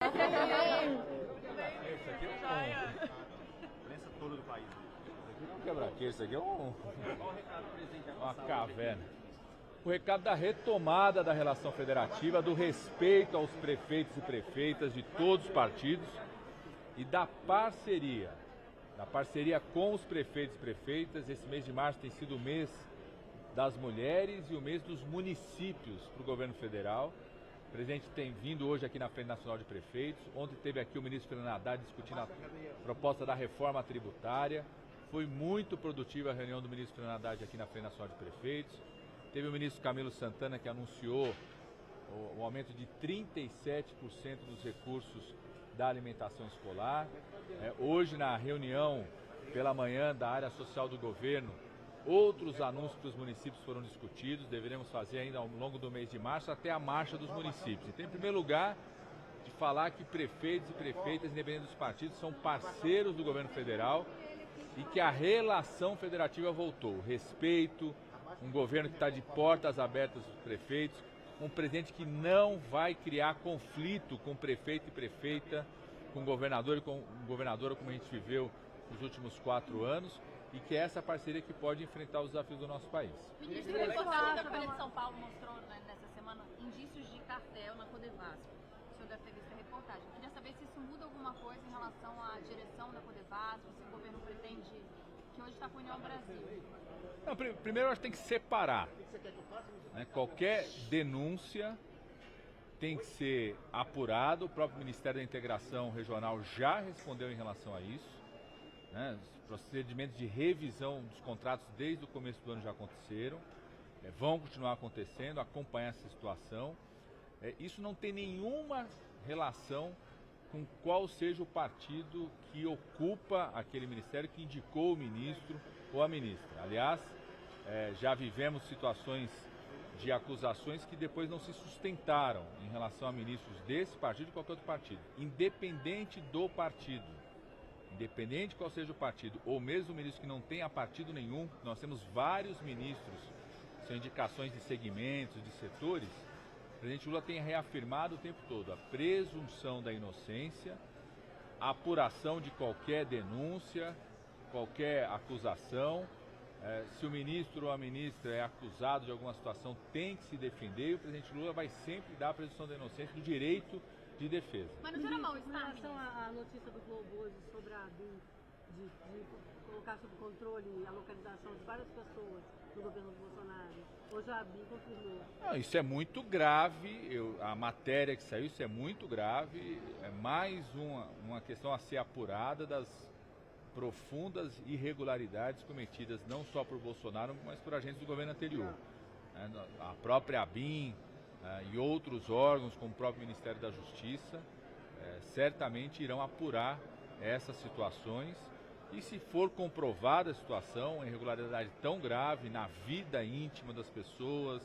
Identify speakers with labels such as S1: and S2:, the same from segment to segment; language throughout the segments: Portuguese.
S1: Isso aqui é um imprensa toda do país. Isso aqui não é um quebra-queixo, isso aqui é uma caverna. O recado da retomada da relação federativa, do respeito aos prefeitos e prefeitas de todos os partidos e da parceria com os prefeitos e prefeitas. Esse mês de março tem sido o mês das mulheres e o mês dos municípios para o governo federal. O presidente tem vindo hoje aqui na Frente Nacional de Prefeitos. Ontem teve aqui o ministro Fernando Haddad discutindo a proposta da reforma tributária. Foi muito produtiva a reunião do ministro Fernando Haddad aqui na Frente Nacional de Prefeitos. Teve o ministro Camilo Santana que anunciou o aumento de 37% dos recursos da alimentação escolar. Hoje, na reunião pela manhã da área social do governo, outros anúncios para os municípios foram discutidos. Deveremos fazer ainda ao longo do mês de março até a marcha dos municípios. Então, em primeiro lugar, de falar que prefeitos e prefeitas, independente dos partidos, são parceiros do governo federal e que a relação federativa voltou. O respeito, um governo que está de portas abertas para os prefeitos, um presidente que não vai criar conflito com prefeito e prefeita, com governador e com governadora, como a gente viveu nos últimos 4 anos, e que é essa parceria que pode enfrentar os desafios do nosso país.
S2: Ministro, a reportagem da Folha de São Paulo mostrou nessa semana indícios de cartel na Codevasf. O senhor deve ter visto a reportagem. Eu queria saber se isso muda alguma coisa em relação à direção da Codevasf, se o governo pretende, que hoje está com a União Brasil.
S1: Não, primeiro eu acho que tem que separar. Qualquer denúncia tem que ser apurada. O próprio Ministério da Integração Regional já respondeu em relação a isso. Os procedimentos de revisão dos contratos desde o começo do ano já aconteceram, vão continuar acontecendo, acompanhar essa situação. Isso não tem nenhuma relação com qual seja o partido que ocupa aquele ministério, que indicou o ministro ou a ministra. Aliás, já vivemos situações de acusações que depois não se sustentaram em relação a ministros desse partido e qualquer outro partido, independente do partido. Independente de qual seja o partido, ou mesmo ministro que não tenha partido nenhum, nós temos vários ministros, são indicações de segmentos, de setores. O presidente Lula tem reafirmado o tempo todo a presunção da inocência, a apuração de qualquer denúncia, qualquer acusação. Se o ministro ou a ministra é acusado de alguma situação, tem que se defender, e o presidente Lula vai sempre dar a presunção da inocência do direito de defesa.
S2: Mas não será mal-estar,
S3: em relação à notícia do Globo hoje sobre a ABIN de colocar sob controle a localização de várias pessoas do governo Bolsonaro, hoje a ABIN confirmou.
S1: Não, isso é muito grave, a matéria que saiu, isso é muito grave, é mais uma questão a ser apurada das profundas irregularidades cometidas não só por Bolsonaro, mas por agentes do governo anterior. A própria ABIN e outros órgãos, como o próprio Ministério da Justiça, certamente irão apurar essas situações, e se for comprovada a situação, uma irregularidade tão grave na vida íntima das pessoas,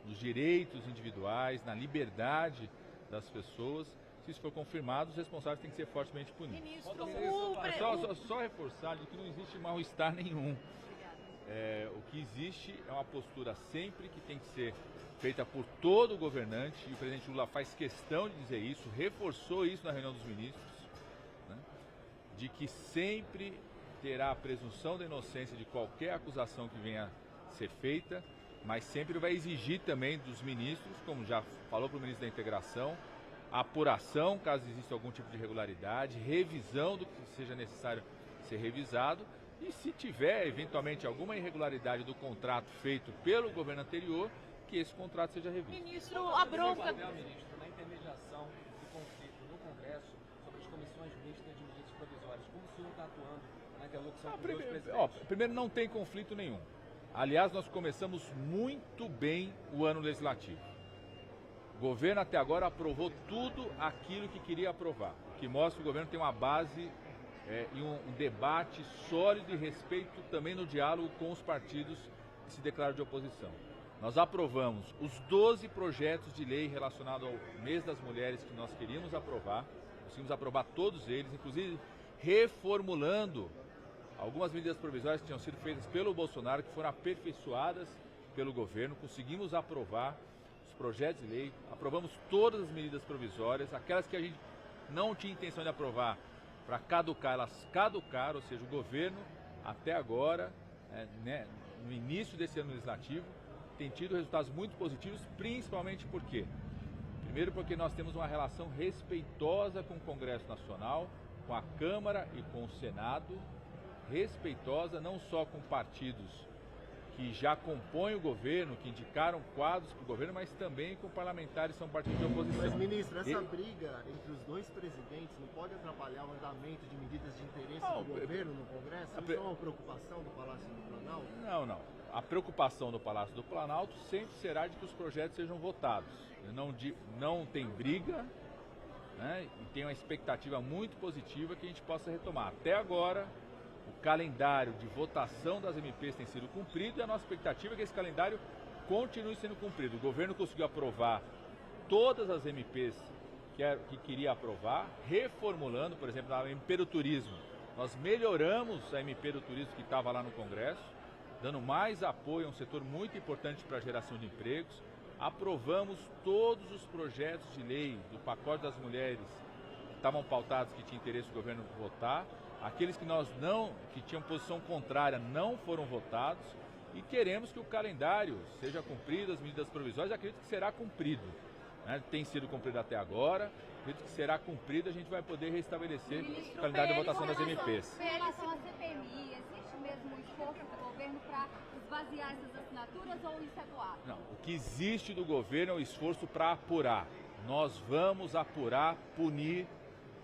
S1: nos direitos individuais, na liberdade das pessoas, se isso for confirmado, os responsáveis têm que ser fortemente punidos.
S2: Ministro,
S1: Só reforçar de que não existe mal-estar nenhum. O que existe é uma postura sempre que tem que ser feita por todo o governante, e o presidente Lula faz questão de dizer isso, reforçou isso na reunião dos ministros, de que sempre terá a presunção da inocência de qualquer acusação que venha a ser feita, mas sempre vai exigir também dos ministros, como já falou para o ministro da Integração, a apuração caso exista algum tipo de irregularidade, revisão do que seja necessário ser revisado, e se tiver eventualmente alguma irregularidade do contrato feito pelo governo anterior, que esse contrato seja revisto.
S2: Ministro, a bronca...
S4: Ministro, na intermediação do conflito no Congresso sobre as comissões mistas de medidas provisórias, como o senhor está atuando na interlocução com os dois presidentes?
S1: Primeiro, não tem conflito nenhum. Aliás, nós começamos muito bem o ano legislativo. O governo até agora aprovou tudo aquilo que queria aprovar, o que mostra que o governo tem uma base e um debate sólido e respeito também no diálogo com os partidos que se declaram de oposição. Nós aprovamos os 12 projetos de lei relacionados ao mês das mulheres que nós queríamos aprovar, conseguimos aprovar todos eles, inclusive reformulando algumas medidas provisórias que tinham sido feitas pelo Bolsonaro, que foram aperfeiçoadas pelo governo. Conseguimos aprovar os projetos de lei, aprovamos todas as medidas provisórias, aquelas que a gente não tinha intenção de aprovar para caducar, elas caducaram, ou seja, o governo até agora, no início desse ano legislativo, tem tido resultados muito positivos, principalmente por quê? Primeiro porque nós temos uma relação respeitosa com o Congresso Nacional, com a Câmara e com o Senado, respeitosa não só com partidos que já compõem o governo, que indicaram quadros para o governo, mas também com parlamentares que são partidos de oposição.
S5: Mas, ministro, essa briga entre os dois presidentes não pode atrapalhar o andamento de medidas de interesse do governo no Congresso? Isso é uma preocupação do Palácio do Planalto?
S1: Não. A preocupação do Palácio do Planalto sempre será de que os projetos sejam votados. Não tem briga, né? E tem uma expectativa muito positiva que a gente possa retomar. Até agora, o calendário de votação das MPs tem sido cumprido e a nossa expectativa é que esse calendário continue sendo cumprido. O governo conseguiu aprovar todas as MPs que queria aprovar, reformulando, por exemplo, a MP do Turismo. Nós melhoramos a MP do Turismo que estava lá no Congresso, dando mais apoio a um setor muito importante para a geração de empregos. Aprovamos todos os projetos de lei do pacote das mulheres que estavam pautados, que tinha interesse do governo votar. Aqueles que tinham posição contrária não foram votados e queremos que o calendário seja cumprido, as medidas provisórias, acredito que será cumprido. Né? Tem sido cumprido até agora, acredito que será cumprido, a gente vai poder restabelecer o calendário de votação das MPs.
S2: Em relação à CPMI, existe mesmo um esforço do governo para esvaziar essas assinaturas ou isso é doado?
S1: Não, o que existe do governo é o esforço para apurar. Nós vamos apurar, punir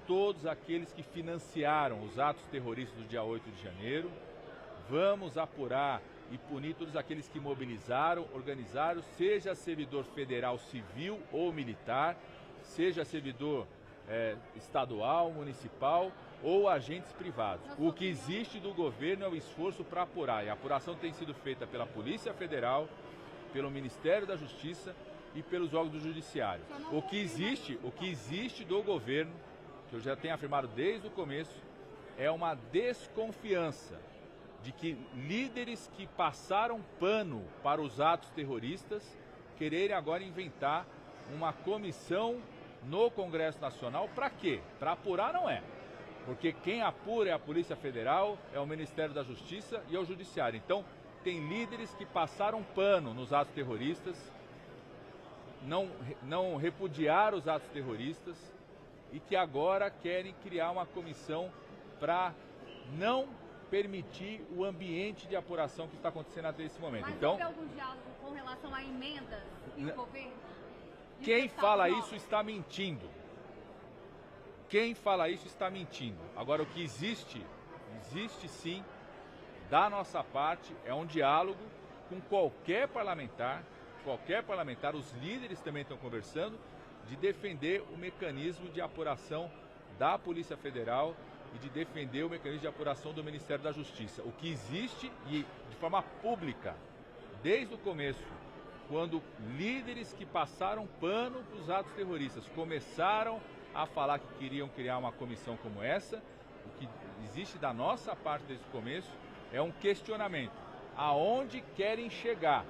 S1: todos aqueles que financiaram os atos terroristas do dia 8 de janeiro, vamos apurar e punir todos aqueles que mobilizaram, organizaram, seja servidor federal, civil ou militar, seja servidor estadual, municipal ou agentes privados. O que existe do governo é o esforço para apurar, e a apuração tem sido feita pela Polícia Federal, pelo Ministério da Justiça e pelos órgãos do Judiciário. O que existe do governo, que eu já tenho afirmado desde o começo, é uma desconfiança de que líderes que passaram pano para os atos terroristas quererem agora inventar uma comissão no Congresso Nacional. Para quê? Para apurar não é. Porque quem apura é a Polícia Federal, é o Ministério da Justiça e é o Judiciário. Então, tem líderes que passaram pano nos atos terroristas, não repudiaram os atos terroristas, e que agora querem criar uma comissão para não permitir o ambiente de apuração que está acontecendo até esse momento.
S2: Mas
S1: então,
S2: houve algum diálogo com relação a emendas e o governo?
S1: Quem fala isso está mentindo. Quem fala isso está mentindo. Agora, o que existe sim, da nossa parte, é um diálogo com qualquer parlamentar, os líderes também estão conversando, de defender o mecanismo de apuração da Polícia Federal e de defender o mecanismo de apuração do Ministério da Justiça. O que existe, e de forma pública, desde o começo, quando líderes que passaram pano para os atos terroristas começaram a falar que queriam criar uma comissão como essa, o que existe da nossa parte desde o começo é um questionamento. Aonde querem chegar?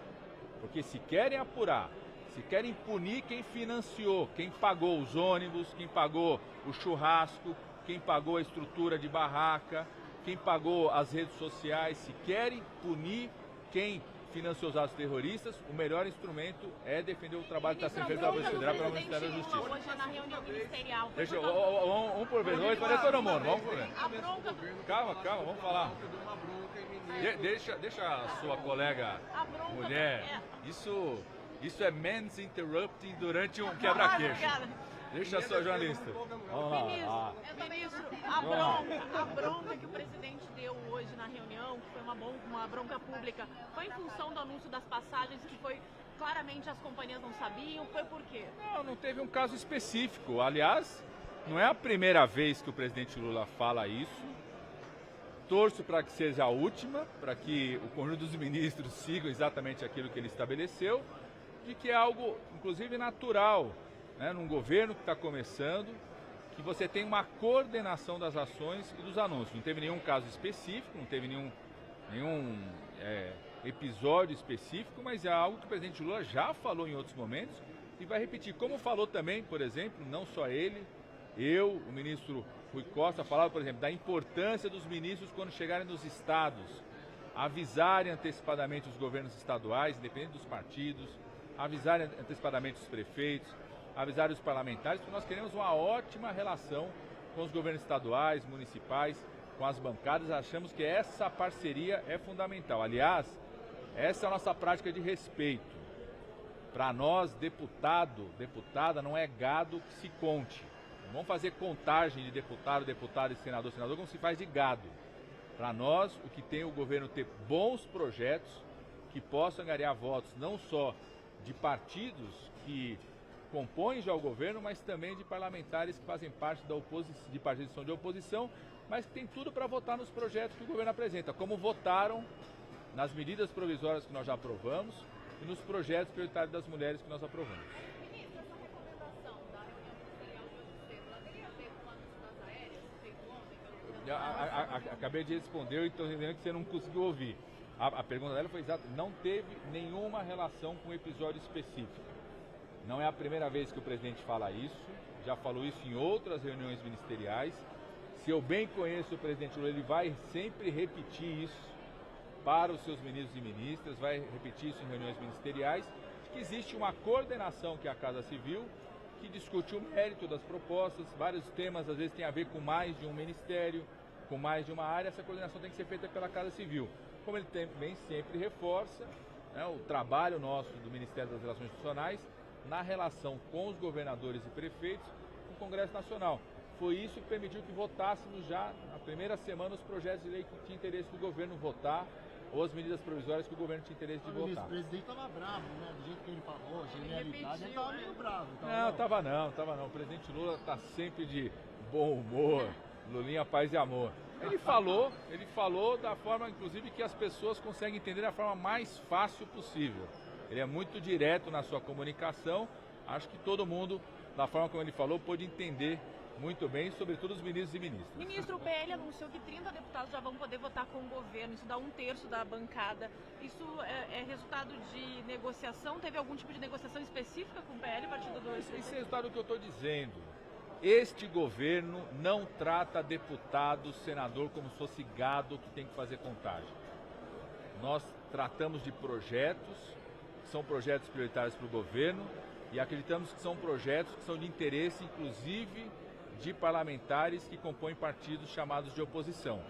S1: Porque se querem apurar, se querem punir quem financiou, quem pagou os ônibus, quem pagou o churrasco, quem pagou a estrutura de barraca, quem pagou as redes sociais, se querem punir quem financiou os atos terroristas, o melhor instrumento é defender o trabalho que está sendo feito pela Polícia Federal e pelo Ministério da Justiça.
S6: Hoje na reunião ministerial.
S1: Deixa eu, um por vez, vamos responder todo mundo, vamos por vez. Calma, vamos falar. Deixa a sua colega mulher, isso é men's interrupting durante um quebra-queixo. Deixa a sua jornalista. Vamos lá.
S6: Ministro, a bronca que o presidente deu hoje na reunião, que foi uma bronca pública, foi em função do anúncio das passagens, que foi claramente as companhias não sabiam, foi por quê?
S1: Não teve um caso específico. Aliás, não é a primeira vez que o presidente Lula fala isso. Torço para que seja a última, para que o conjunto dos ministros sigam exatamente aquilo que ele estabeleceu, de que é algo, inclusive, natural, né, num governo que está começando, que você tem uma coordenação das ações e dos anúncios. Não teve nenhum caso específico, não teve nenhum episódio específico, mas é algo que o presidente Lula já falou em outros momentos e vai repetir. Como falou também, por exemplo, não só ele, o ministro Rui Costa, falava, por exemplo, da importância dos ministros quando chegarem nos estados, avisarem antecipadamente os governos estaduais, independente dos partidos, avisarem antecipadamente os prefeitos, avisarem os parlamentares, porque nós queremos uma ótima relação com os governos estaduais, municipais, com as bancadas. Achamos que essa parceria é fundamental. Aliás, essa é a nossa prática de respeito. Para nós, deputada, não é gado que se conte. Não vamos fazer contagem de deputado e senador como se faz de gado. Para nós, o que tem o governo ter bons projetos que possam angariar votos não só de partidos que compõem já o governo, mas também de parlamentares que fazem parte da oposição, de partidos que são de oposição, mas que tem tudo para votar nos projetos que o governo apresenta, como votaram nas medidas provisórias que nós já aprovamos e nos projetos prioritários das mulheres que nós aprovamos.
S2: Ministro, essa recomendação da reunião ministerial de hoje cedo, ela teria a ver com o anúncio das aéreas, feito ontem?
S1: Acabei de responder, então entendendo que você não conseguiu ouvir. A pergunta dela foi exata, não teve nenhuma relação com um episódio específico. Não é a primeira vez que o presidente fala isso, já falou isso em outras reuniões ministeriais. Se eu bem conheço o presidente Lula, ele vai sempre repetir isso para os seus ministros e ministras, vai repetir isso em reuniões ministeriais, que existe uma coordenação que é a Casa Civil, que discute o mérito das propostas, vários temas às vezes tem a ver com mais de um ministério, com mais de uma área, essa coordenação tem que ser feita pela Casa Civil. Como ele também sempre reforça, né, o trabalho nosso do Ministério das Relações Institucionais na relação com os governadores e prefeitos com o Congresso Nacional. Foi isso que permitiu que votássemos já na primeira semana os projetos de lei que tinha interesse do governo votar ou as medidas provisórias que o governo tinha interesse de votar.
S5: O presidente estava bravo, né? Do jeito que ele falou, genialidade, ele estava meio bravo.
S1: Tava não. O presidente Lula está sempre de bom humor, Lulinha, paz e amor. Ele falou da forma, inclusive, que as pessoas conseguem entender da forma mais fácil possível. Ele é muito direto na sua comunicação. Acho que todo mundo, da forma como ele falou, pôde entender muito bem, sobretudo os ministros e ministras.
S6: Ministro, o PL anunciou que 30 deputados já vão poder votar com o governo, isso dá 1/3 da bancada. Isso é resultado de negociação? Teve algum tipo de negociação específica com o PL, Partido 2?
S1: Esse é resultado do que eu estou dizendo. Este governo não trata deputado, senador como se fosse gado que tem que fazer contagem. Nós tratamos de projetos, que são projetos prioritários para o governo, e acreditamos que são projetos que são de interesse, inclusive, de parlamentares que compõem partidos chamados de oposição.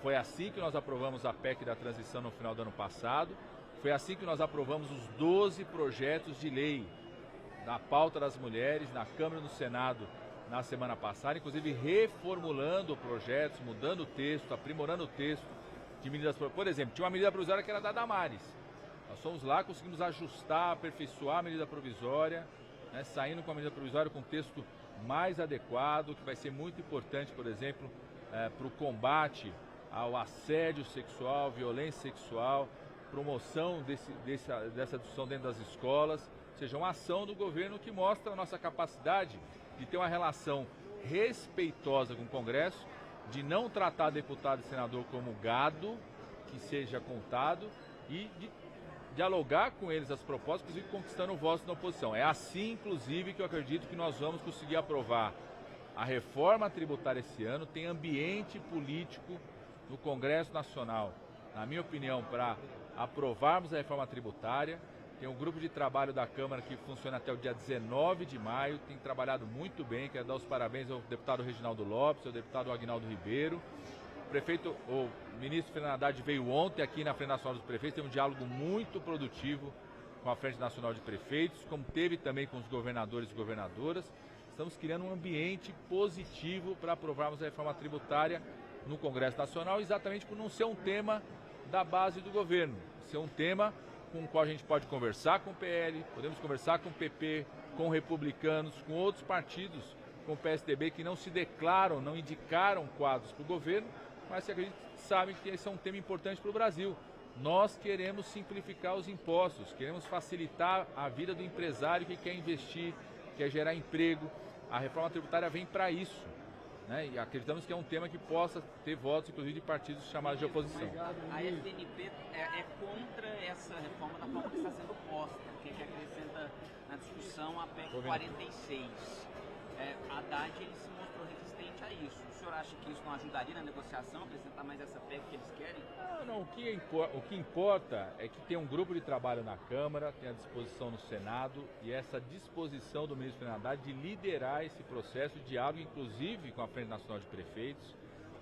S1: Foi assim que nós aprovamos a PEC da transição no final do ano passado, foi assim que nós aprovamos os 12 projetos de lei na pauta das mulheres, na Câmara e no Senado na semana passada, inclusive reformulando projetos, mudando o texto, aprimorando o texto de medidas. Por exemplo, tinha uma medida provisória que era da Damares. Nós fomos lá, conseguimos ajustar, aperfeiçoar a medida provisória, né, saindo com a medida provisória com um texto mais adequado, que vai ser muito importante, por exemplo, para o combate ao assédio sexual, violência sexual, promoção dessa discussão dentro das escolas, ou seja, uma ação do governo que mostra a nossa capacidade de ter uma relação respeitosa com o Congresso, de não tratar deputado e senador como gado, que seja contado, e de dialogar com eles as propostas, inclusive conquistando votos na oposição. É assim, inclusive, que eu acredito que nós vamos conseguir aprovar a reforma tributária esse ano. Tem ambiente político no Congresso Nacional, na minha opinião, para aprovarmos a reforma tributária. Tem um grupo de trabalho da Câmara que funciona até o dia 19 de maio, tem trabalhado muito bem. Quero dar os parabéns ao deputado Reginaldo Lopes, ao deputado Aguinaldo Ribeiro. O ministro Fernando Haddad veio ontem aqui na Frente Nacional dos Prefeitos, teve um diálogo muito produtivo com a Frente Nacional de Prefeitos, como teve também com os governadores e governadoras. Estamos criando um ambiente positivo para aprovarmos a reforma tributária no Congresso Nacional, exatamente por não ser um tema da base do governo, ser um tema com o qual a gente pode conversar com o PL, podemos conversar com o PP, com republicanos, com outros partidos, com o PSDB, que não se declaram, não indicaram quadros para o governo, mas que acredito que sabem que esse é um tema importante para o Brasil. Nós queremos simplificar os impostos, queremos facilitar a vida do empresário que quer investir, quer gerar emprego. A reforma tributária vem para isso, né? E acreditamos que é um tema que possa ter votos, inclusive, de partidos chamados de oposição.
S7: A FNP é contra essa reforma da forma que está sendo posta, que acrescenta na discussão a PEC 46. Haddad ele se mostrou resistente a isso. O senhor acha que isso não ajudaria na negociação, apresentar mais essa PEC que eles querem?
S1: Não, o que importa é que tem um grupo de trabalho na Câmara, tem a disposição no Senado e essa disposição do ministro Fernando Haddad de liderar esse processo de diálogo, inclusive com a Frente Nacional de Prefeitos.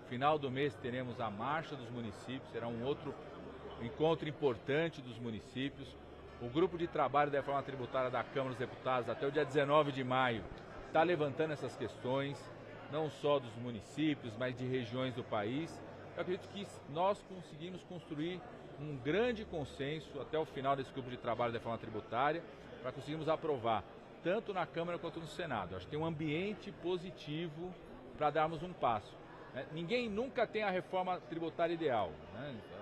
S1: Final do mês teremos a Marcha dos Municípios, será um outro encontro importante dos municípios. O grupo de trabalho da reforma tributária da Câmara dos Deputados até o dia 19 de maio está levantando essas questões, não só dos municípios, mas de regiões do país. Eu acredito que nós conseguimos construir um grande consenso até o final desse grupo de trabalho da reforma tributária para conseguirmos aprovar tanto na Câmara quanto no Senado. Acho que tem um ambiente positivo para darmos um passo. Ninguém nunca tem a reforma tributária ideal.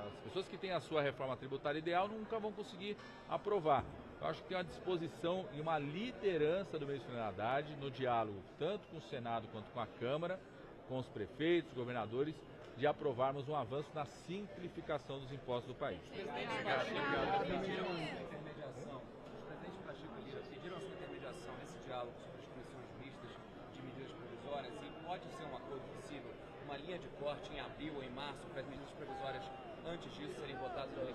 S1: As pessoas que têm a sua reforma tributária ideal nunca vão conseguir aprovar. Eu acho que tem uma disposição e uma liderança do ministro Fernando Haddad no diálogo, tanto com o Senado quanto com a Câmara, com os prefeitos, governadores, de aprovarmos um avanço na simplificação dos impostos do país.
S4: Os presidentes pediram a sua intermediação nesse diálogo sobre as comissões mistas de medidas provisórias e pode ser um acordo possível, uma linha de corte em abril ou em março para as medidas provisórias antes disso serem votadas no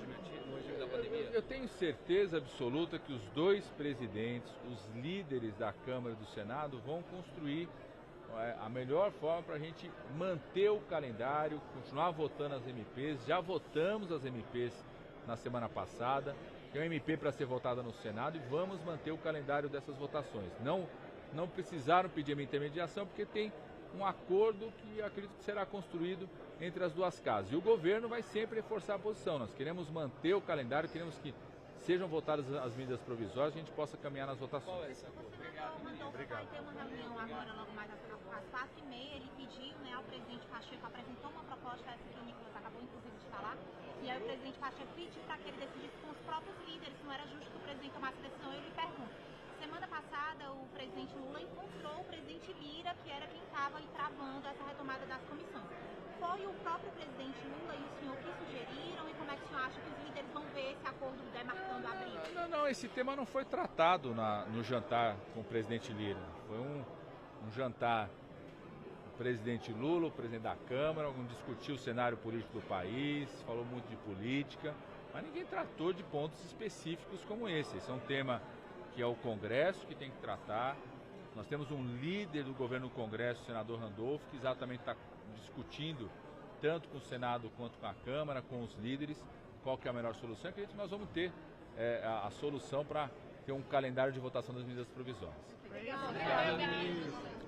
S4: regime da pandemia?
S1: Eu tenho certeza absoluta que os dois presidentes, os líderes da Câmara e do Senado vão construir a melhor forma para a gente manter o calendário, continuar votando as MPs. Já votamos as MPs na semana passada, tem uma MP para ser votada no Senado e vamos manter o calendário dessas votações. Não precisaram pedir uma intermediação porque tem um acordo que acredito que será construído entre as duas casas. E o governo vai sempre reforçar a posição. Nós queremos manter o calendário, queremos que sejam votadas as medidas provisórias e a gente possa caminhar nas votações.
S4: Qual é esse acordo?
S2: Obrigado. Vai ter uma reunião agora, logo mais às 4h30. Ele pediu, ao presidente Pacheco, apresentou uma proposta, essa que o Nicolas acabou inclusive de falar, e aí o presidente Pacheco pediu para que ele decidisse com os próprios líderes, não era justo que o presidente tomasse a decisão. Eu lhe pergunto, semana passada o presidente Lula encontrou o presidente Lira, que era quem estava travando essa retomada das comissões. Foi o próprio presidente Lula e o senhor que sugeriram, e como é que o senhor acha que os líderes vão ver esse acordo demarcando abril?
S1: Não, esse tema não foi tratado no jantar com o presidente Lira. Foi um jantar, o presidente Lula, o presidente da Câmara, discutiu o cenário político do país, falou muito de política, mas ninguém tratou de pontos específicos como esse. Esse é um tema que é o Congresso que tem que tratar. Nós temos um líder do governo do Congresso, o senador Randolph, que exatamente está discutindo tanto com o Senado quanto com a Câmara, com os líderes, qual que é a melhor solução. Eu acredito que nós vamos ter a solução para ter um calendário de votação das medidas provisórias.
S2: Obrigado.